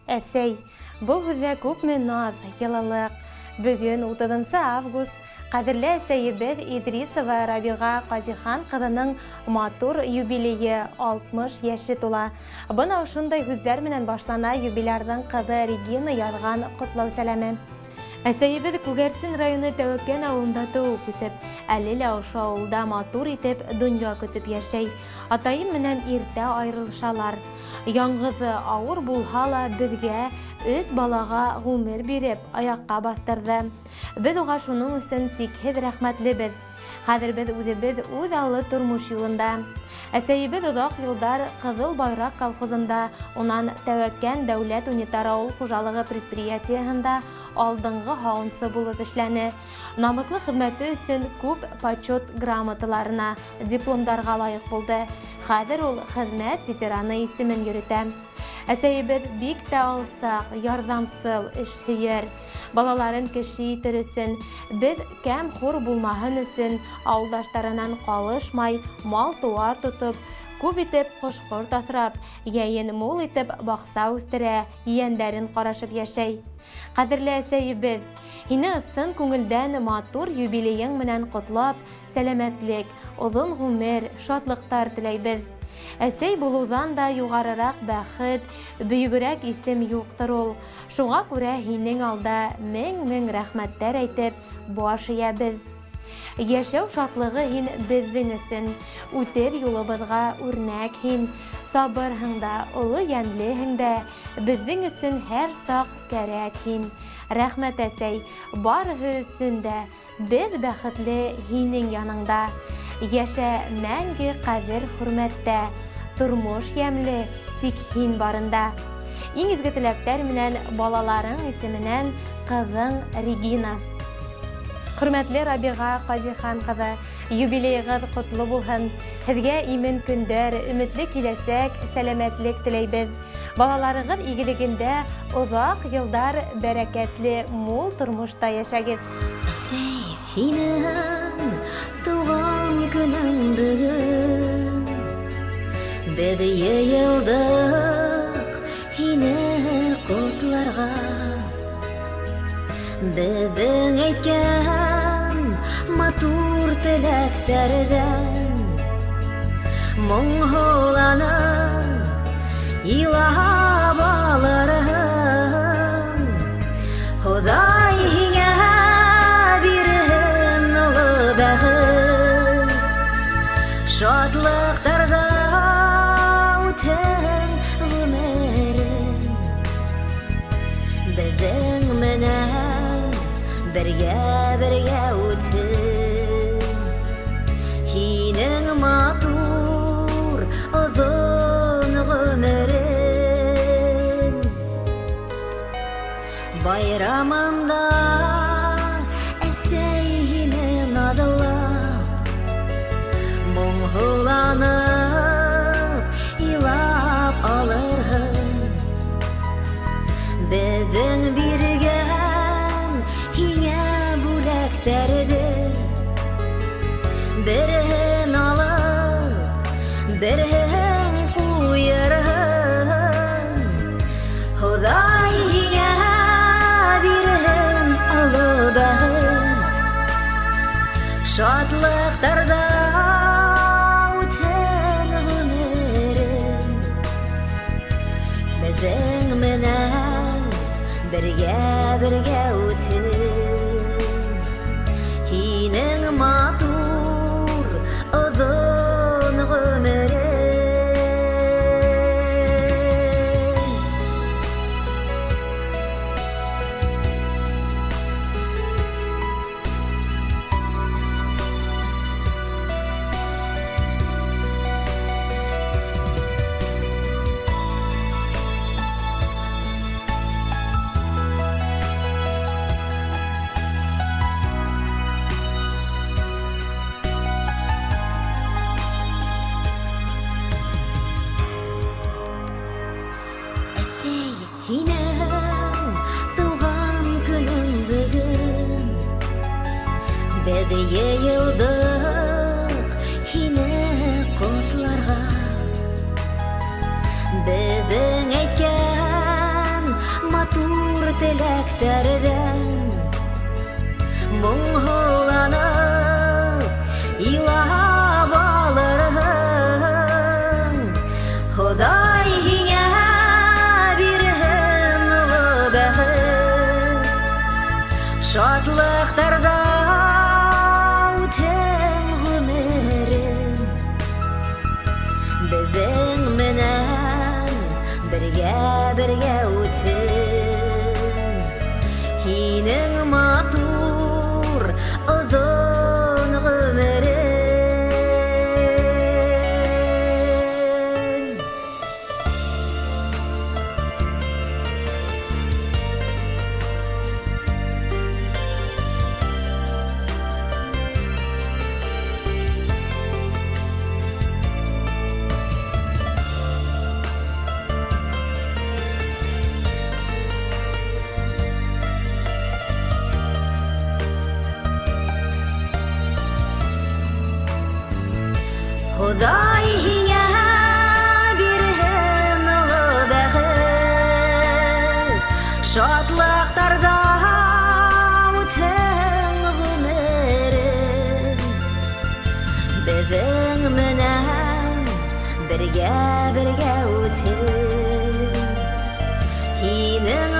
Әсәй, бұл хүзә күпме наз, йылылық. Бүгін 30 август қадірлі әсәйебіз Идрисова Рабиға Қазихан қыдының матур юбилейі 60 яшы тула. Бұна ұшындай хүздер менен башлана юбилярдың қыды Регина язған құтлау сәлемі. Әсәйебіз Күгәрсін районы Тәуәккен ауылында туып үсіп, әлелі аушы ауылда матур итеп дөнья көтіп яшәй. Атайым менен иртә айрылышалар. Яңғызы ауыр булһа бізге өз балаға ғумыр биреп, аяққа бастырды. Біз оға шуның өсөн сикһеҙ рәхмәтлебеҙ. Хәҙер беҙ үҙебеҙ үҙ аллы тормош юлында. Әсәйебеҙ оҙаҡ йылдар Ҡыҙыл байраҡ колхозында, унан Тәүәккән дәүләт унитар ауыл хужалығы предприятияһында алдыңғы һауынсы булып эшләне. Намыҫлы хеҙмәте өсөн күп почет грамоталарына, дипломдарға лайыҡ булды. Хәҙер ул хеҙмәт ветераны исемен йөрөтә. Әсәйебеҙ бик тә алсаҡ, ярҙамсыл, эшһөйәр. Балаларын кеше итер өсөн, беҙ кәм хур булмаһын өсөн, ауылдаштарынан ҡалышмай, мал-тыуар тотоп, күп итеп ҡош-ҡорт аҫрап, йәйен мул итеп баҡса үҫтерә, ейәндәрен ҡарашып йәшәй. Ҡәҙерле әсәйебеҙ, һине ысын күңелдән матур юбилейың менән ҡотлап, сәләмәтлек, оҙон ғүмер, шатлыҡтар теләйбеҙ. Әсәй булыуҙан да юғарыраҡ бәхет, бөйөгөрәк исем юҡтыр ул. Шуға күрә һинең алда мең-мең рәхмәттәр әйтеп, баш эйәбеҙ. Йәшәү шатлығы һин беҙҙең өсөн, үтер юлыбыҙға үрнәк һин, сабырһың да, оло йәнлеһең дә, беҙҙең өсөн һәр саҡ кәрәк һин. Рәхмәт, әсәй, барыһы өсөн дә, беҙ бәхетле һинең яныңда. Йәшә мәңге ҡәҙер хөрмәттә, тормош йәмле, тик һин барында. Иң изге теләктәр менән балаларың исеменән ҡыҙың Регина. Хөрмәтле Рабиға Ҡазихан ҡыҙы, юбилейығыҙ ҡотло булһын. Һеҙгә имен көндәр, өмөтлө киләсәк, сәләмәтлек теләйбеҙ. Балаларығыҙ игелегендә оҙаҡ йылдар бәрәкәтле, мул тормошта йәшәгеҙ. Әсәй, һинең тыуған көнөң бөгөн, беҙ йыйылдыҡ һине ҡотларға. Беҙҙең әйткән матур теләктәрҙән моңһоуланып илап алырһың. Хоҙай һиңә бирһен оло бәхет, шатлыҡтарҙа үтһен ғүмерең. Беҙҙең менән бергә үтһен һинең матур оҙон ғүмерең. Байрамында әсәй һине наҙлап, моңһоуланып илап алырһың. Беҙҙең биргән һиңә бүләктәрҙе береһен алып, береһен ҡуйырһың. Хоҙай һиңә бирһен оло бәхет, шатлыҡтарҙа үтһен ғүмерең. Беҙҙең менән бергә үтһен һинең матур оҙон ғүмерең. Әсәй, һинең тыуған көнөң бөгөн, беҙ йыйылдыҡ һине ҡотларға. Беҙҙең әйткән дәрден мұңланып илап алырын Ходай һиңә бирһен олы бәхет шатлыктарда үтен гомерең Безнең менән бергә үтен Һинең матур оҙон гомерең Ходай һиңә бирһен олы бәхет шатлыктарда үтен гомерең Безнең менән бергә үтен Һинең